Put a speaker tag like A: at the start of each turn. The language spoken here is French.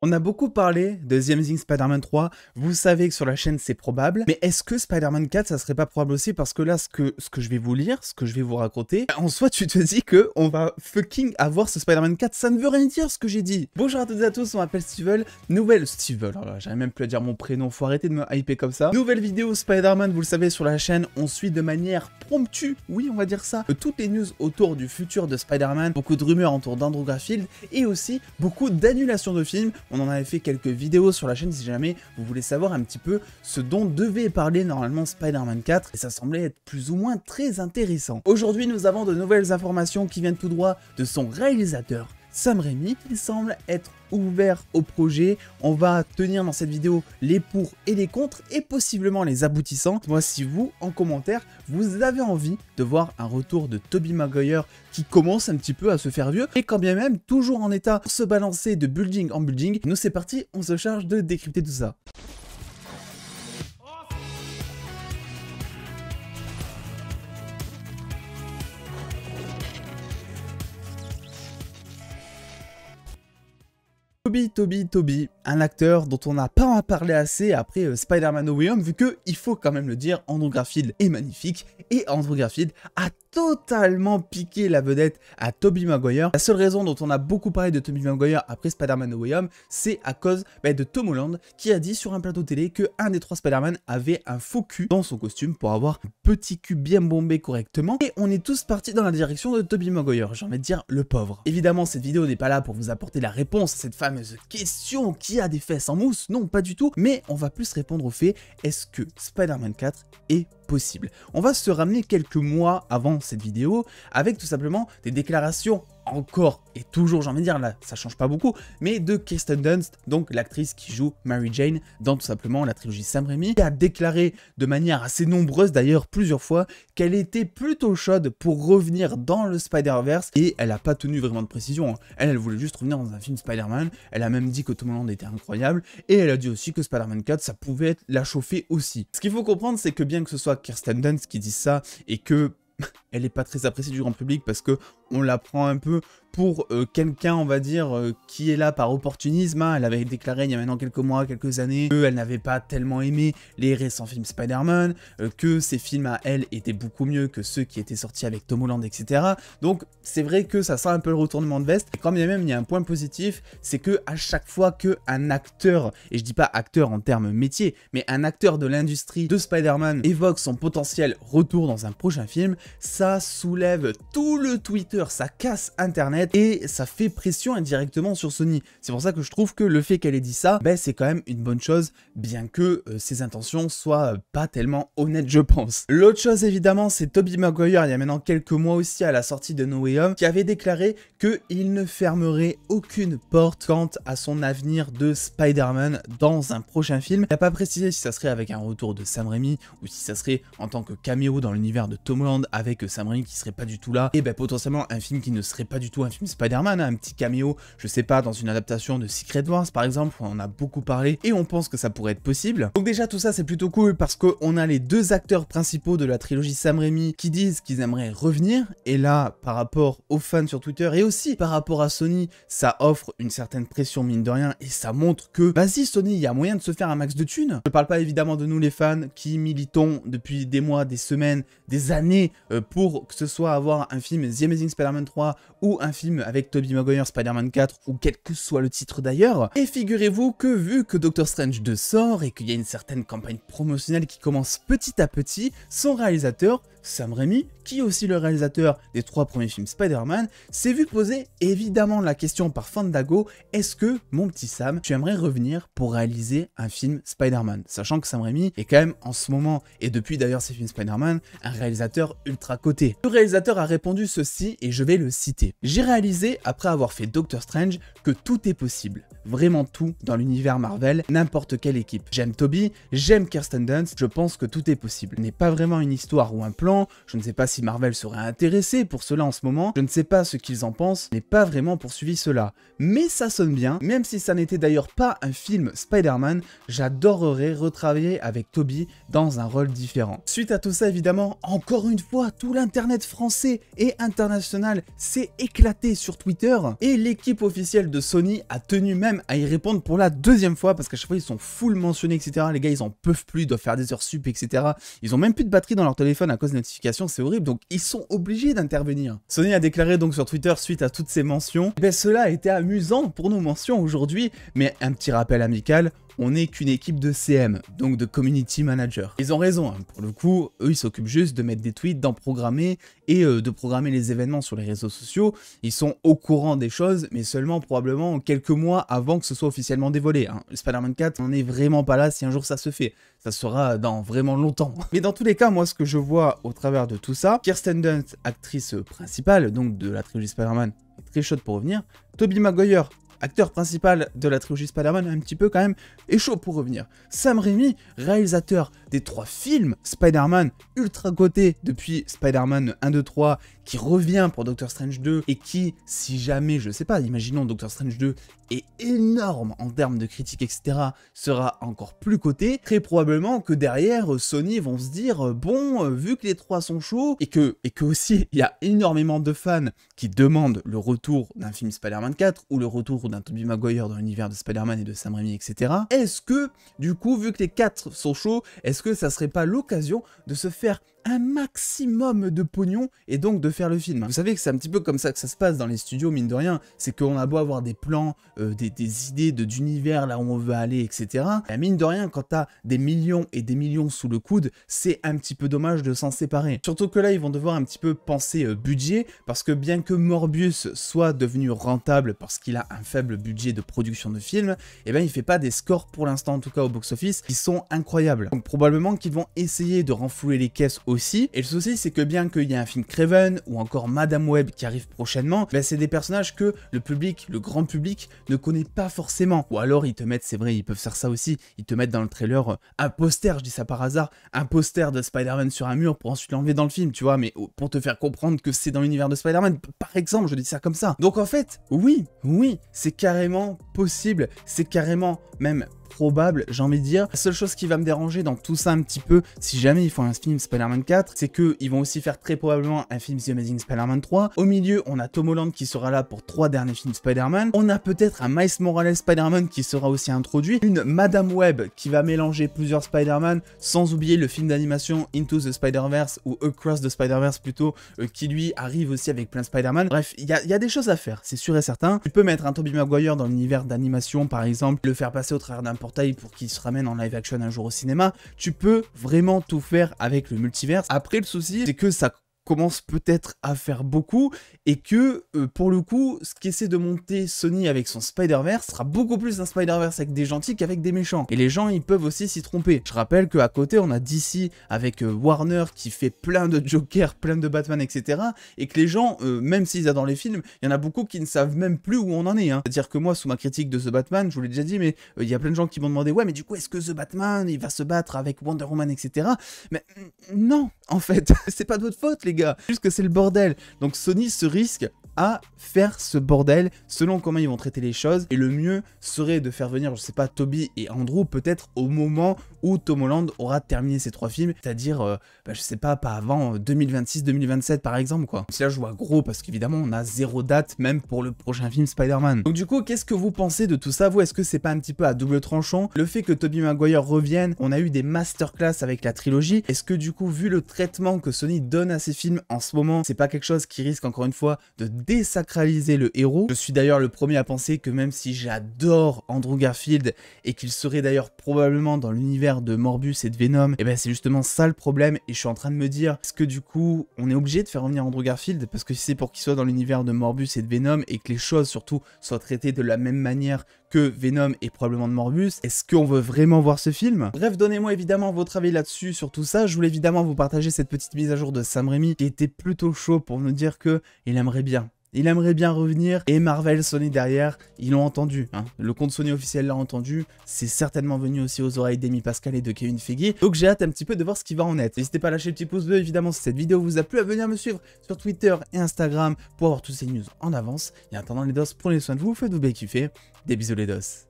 A: On a beaucoup parlé de The Amazing Spider-Man 3, vous savez que sur la chaîne c'est probable, mais est-ce que Spider-Man 4 ça serait pas probable aussi? Parce que là ce que je vais vous lire, ce que je vais vous raconter, en soi tu te dis que on va fucking avoir ce Spider-Man 4, ça ne veut rien dire ce que j'ai dit. Bonjour à toutes et à tous, on m'appelle Steven, j'arrive même plus à dire mon prénom, faut arrêter de me hyper comme ça. Nouvelle vidéo Spider-Man, vous le savez sur la chaîne, on suit de manière promptue, oui on va dire ça, toutes les news autour du futur de Spider-Man, beaucoup de rumeurs autour d'Andrew Garfield et aussi beaucoup d'annulations de films. On en avait fait quelques vidéos sur la chaîne si jamais vous voulez savoir un petit peu ce dont devait parler normalement Spider-Man 4 et ça semblait être plus ou moins très intéressant. Aujourd'hui nous avons de nouvelles informations qui viennent tout droit de son réalisateur Sam Raimi, qui semble être ouvert au projet. On va tenir dans cette vidéo les pour et les contre et possiblement les aboutissants. Moi, si vous, en commentaire, vous avez envie de voir un retour de Tobey Maguire qui commence un petit peu à se faire vieux et quand bien même toujours en état pour se balancer de building en building. Nous, c'est parti, on se charge de décrypter tout ça. Tobey, un acteur dont on n'a pas parlé assez après Spider-Man No Way Home, vu que, il faut quand même le dire, Andrew Garfield est magnifique, et Andrew Garfield a totalement piqué la vedette à Tobey Maguire. La seule raison dont on a beaucoup parlé de Tobey Maguire après Spider-Man No Way Home, c'est à cause de Tom Holland, qui a dit sur un plateau télé que un des trois Spider-Man avait un faux cul dans son costume pour avoir un petit cul bien bombé correctement, et on est tous partis dans la direction de Tobey Maguire, j'ai envie de dire le pauvre. Évidemment, cette vidéo n'est pas là pour vous apporter la réponse à cette fameuse question qui a des fesses en mousse, non pas du tout, mais on va plus répondre au fait, est-ce que Spider-Man 4 est possible? On va se ramener quelques mois avant cette vidéo avec tout simplement des déclarations encore et toujours, j'ai envie de dire, là ça change pas beaucoup, mais de Kirsten Dunst, donc l'actrice qui joue Mary Jane dans tout simplement la trilogie Sam Raimi, qui a déclaré de manière assez nombreuse d'ailleurs plusieurs fois qu'elle était plutôt chaude pour revenir dans le Spider-Verse et elle a pas tenu vraiment de précision, hein. Elle voulait juste revenir dans un film Spider-Man, elle a même dit que Tom Holland était incroyable et elle a dit aussi que Spider-Man 4 ça pouvait la chauffer aussi. Ce qu'il faut comprendre c'est que bien que ce soit Kirsten Dunst qui dit ça et que elle n'est pas très appréciée du grand public parce que on la prend un peu pour quelqu'un, on va dire, qui est là par opportunisme. Hein. Elle avait déclaré il y a maintenant quelques mois, quelques années, qu'elle n'avait pas tellement aimé les récents films Spider-Man, que ses films à elle étaient beaucoup mieux que ceux qui étaient sortis avec Tom Holland, etc. Donc c'est vrai que ça sent un peu le retournement de veste. Et quand bien même il y a un point positif, c'est que à chaque fois qu'un acteur, et je dis pas acteur en termes métier, mais un acteur de l'industrie de Spider-Man évoque son potentiel retour dans un prochain film, ça soulève tout le Twitter, ça casse Internet et ça fait pression indirectement sur Sony. C'est pour ça que je trouve que le fait qu'elle ait dit ça, c'est quand même une bonne chose, bien que ses intentions soient pas tellement honnêtes, je pense. L'autre chose évidemment, c'est Tobey Maguire, il y a maintenant quelques mois aussi à la sortie de No Way Home, qui avait déclaré qu'il ne fermerait aucune porte quant à son avenir de Spider-Man dans un prochain film. Il n'a pas précisé si ça serait avec un retour de Sam Raimi ou si ça serait en tant que caméo dans l'univers de Tom Holland avec Sam Raimi qui serait pas du tout là, et potentiellement un film qui ne serait pas du tout un film Spider-Man, hein, un petit caméo, je sais pas, dans une adaptation de Secret Wars par exemple, où on en a beaucoup parlé et on pense que ça pourrait être possible. Donc déjà tout ça c'est plutôt cool parce qu'on a les deux acteurs principaux de la trilogie Sam Raimi qui disent qu'ils aimeraient revenir, et là par rapport aux fans sur Twitter et aussi par rapport à Sony, ça offre une certaine pression mine de rien et ça montre que vas-y Sony, il y a moyen de se faire un max de thunes. Je parle pas évidemment de nous les fans qui militons depuis des mois, des semaines, des années pour que ce soit avoir un film The Amazing Spider-Man 3 ou un film avec Tobey Maguire Spider-Man 4 ou quel que soit le titre d'ailleurs. Et figurez-vous que vu que Doctor Strange 2 sort et qu'il y a une certaine campagne promotionnelle qui commence petit à petit, son réalisateur Sam Raimi, qui est aussi le réalisateur des 3 premiers films Spider-Man, s'est vu poser évidemment la question par Fandango, est-ce que, mon petit Sam, tu aimerais revenir pour réaliser un film Spider-Man? Sachant que Sam Raimi est quand même en ce moment, et depuis d'ailleurs ces films Spider-Man, un réalisateur ultra coté. Le réalisateur a répondu ceci, et je vais le citer. J'ai réalisé, après avoir fait Doctor Strange, que tout est possible. Vraiment tout dans l'univers Marvel, n'importe quelle équipe. J'aime Tobey, j'aime Kirsten Dunst, je pense que tout est possible. Ce n'est pas vraiment une histoire ou un plan, je ne sais pas si Marvel serait intéressé pour cela en ce moment, je ne sais pas ce qu'ils en pensent, je n'ai pas vraiment poursuivi cela. Mais ça sonne bien, même si ça n'était d'ailleurs pas un film Spider-Man, j'adorerais retravailler avec Tobey dans un rôle différent. Suite à tout ça, évidemment, encore une fois, tout l'internet français et international s'est éclaté sur Twitter, et l'équipe officielle de Sony a tenu même à y répondre pour la deuxième fois, parce qu'à chaque fois ils sont full mentionnés, etc. Les gars, ils en peuvent plus, ils doivent faire des heures sup, etc. Ils ont même plus de batterie dans leur téléphone à cause des notifications, c'est horrible, donc ils sont obligés d'intervenir. Sony a déclaré donc sur Twitter, suite à toutes ces mentions, ben cela a été amusant pour nos mentions aujourd'hui, mais un petit rappel amical, on n'est qu'une équipe de CM, donc de Community Manager. Ils ont raison, hein. Pour le coup, eux ils s'occupent juste de mettre des tweets, d'en programmer et de programmer les événements sur les réseaux sociaux. Ils sont au courant des choses, mais seulement probablement quelques mois avant que ce soit officiellement dévoilé. Hein. Le Spider-Man 4, on n'est vraiment pas là si un jour ça se fait. Ça sera dans vraiment longtemps. Mais dans tous les cas, moi ce que je vois au travers de tout ça, Kirsten Dunst, actrice principale, donc de la trilogie Spider-Man, est très chaude pour revenir. Tobey Maguire, acteur principal de la trilogie Spider-Man, un petit peu quand même, est chaud pour revenir. Sam Raimi, réalisateur des 3 films Spider-Man, ultra coté depuis Spider-Man 1, 2, 3, qui revient pour Doctor Strange 2, et qui, si jamais, je sais pas, imaginons Doctor Strange 2 est énorme en termes de critiques, etc., sera encore plus coté, très probablement que derrière, Sony vont se dire, bon, vu que les 3 sont chauds, et que aussi, il y a énormément de fans qui demandent le retour d'un film Spider-Man 4, ou le retour d'un Tobey Maguire dans l'univers de Spider-Man et de Sam Raimi, etc., est-ce que, du coup, vu que les 4 sont chauds, est-ce que ça serait pas l'occasion de se faire un maximum de pognon et donc de faire le film? Vous savez que c'est un petit peu comme ça que ça se passe dans les studios, mine de rien, c'est qu'on a beau avoir des plans, des idées d'univers là où on veut aller, etc. Et mine de rien, quand t'as des millions et des millions sous le coude, c'est un petit peu dommage de s'en séparer. Surtout que là, ils vont devoir un petit peu penser budget, parce que bien que Morbius soit devenu rentable parce qu'il a un faible budget de production de film, eh ben il fait pas des scores pour l'instant, en tout cas au box-office, qui sont incroyables. Donc probablement qu'ils vont essayer de renflouer les caisses aussi, et le souci c'est que bien qu'il y ait un film Kraven ou encore Madame Web qui arrive prochainement, ben c'est des personnages que le public, le grand public ne connaît pas forcément, ou alors ils te mettent, c'est vrai, ils peuvent faire ça aussi, ils te mettent dans le trailer un poster, je dis ça par hasard, un poster de Spider-Man sur un mur pour ensuite l'enlever dans le film, tu vois, mais pour te faire comprendre que c'est dans l'univers de Spider-Man, par exemple, je dis ça comme ça. Donc en fait, oui, c'est carrément possible, c'est carrément même probable, j'ai envie de dire. La seule chose qui va me déranger dans tout ça un petit peu, si jamais ils font un film Spider-Man 4, c'est qu'ils vont aussi faire très probablement un film The Amazing Spider-Man 3. Au milieu, on a Tom Holland qui sera là pour 3 derniers films Spider-Man. On a peut-être un Miles Morales Spider-Man qui sera aussi introduit. Une Madame Web qui va mélanger plusieurs Spider-Man, sans oublier le film d'animation Into the Spider-Verse, ou Across the Spider-Verse plutôt, qui lui arrive aussi avec plein de Spider-Man. Bref, il y a des choses à faire, c'est sûr et certain. Tu peux mettre un Tobey Maguire dans l'univers d'animation par exemple, le faire passer au travers d'un portail pour qu'il se ramène en live action un jour au cinéma. Tu peux vraiment tout faire avec le multiverse. Après, le souci, c'est que ça commence peut-être à faire beaucoup, et que pour le coup, ce qu'essaie de monter Sony avec son Spider-Verse sera beaucoup plus un Spider-Verse avec des gentils qu'avec des méchants. Et les gens, ils peuvent aussi s'y tromper. Je rappelle qu'à côté, on a DC avec Warner qui fait plein de Joker, plein de Batman, etc. Et que les gens, même s'ils adorent les films, il y en a beaucoup qui ne savent même plus où on en est. Hein. C'est-à-dire que moi, sous ma critique de The Batman, je vous l'ai déjà dit, mais il y a plein de gens qui m'ont demandé, ouais, mais du coup, est-ce que The Batman, il va se battre avec Wonder Woman, etc. Mais non, en fait, c'est pas de votre faute, les gars. Juste que c'est le bordel. Donc Sony se risque à faire ce bordel selon comment ils vont traiter les choses, et le mieux serait de faire venir, je sais pas, Tobey et Andrew peut-être au moment où Tom Holland aura terminé ses 3 films, c'est-à-dire je sais pas avant 2026-2027 par exemple quoi. C'est là je vois gros parce qu'évidemment on a 0 date même pour le prochain film Spider-Man. Donc du coup, qu'est-ce que vous pensez de tout ça, vous? Est-ce que c'est pas un petit peu à double tranchant le fait que Tobey Maguire revienne? On a eu des masterclass avec la trilogie. Est-ce que du coup, vu le traitement que Sony donne à ses films en ce moment, c'est pas quelque chose qui risque encore une fois de désacraliser le héros? Je suis d'ailleurs le premier à penser que même si j'adore Andrew Garfield et qu'il serait d'ailleurs probablement dans l'univers de Morbius et de Venom, et ben c'est justement ça le problème, et je suis en train de me dire, est-ce que du coup on est obligé de faire revenir Andrew Garfield? Parce que si c'est pour qu'il soit dans l'univers de Morbius et de Venom et que les choses surtout soient traitées de la même manière que Venom et probablement de Morbius, est-ce qu'on veut vraiment voir ce film? Bref, donnez-moi évidemment votre avis là-dessus sur tout ça. Je voulais évidemment vous partager cette petite mise à jour de Sam Raimi qui était plutôt chaud pour nous dire que il aimerait bien il aimerait bien revenir, et Marvel, Sony derrière, ils l'ont entendu, hein. Le compte Sony officiel l'a entendu, c'est certainement venu aussi aux oreilles d'Amy Pascal et de Kevin Feige, donc j'ai hâte un petit peu de voir ce qui va en être. N'hésitez pas à lâcher le petit pouce bleu, évidemment, si cette vidéo vous a plu, à venir me suivre sur Twitter et Instagram pour avoir tous ces news en avance. Et en attendant les dos, prenez soin de vous, faites-vous bien kiffer, des bisous les dos.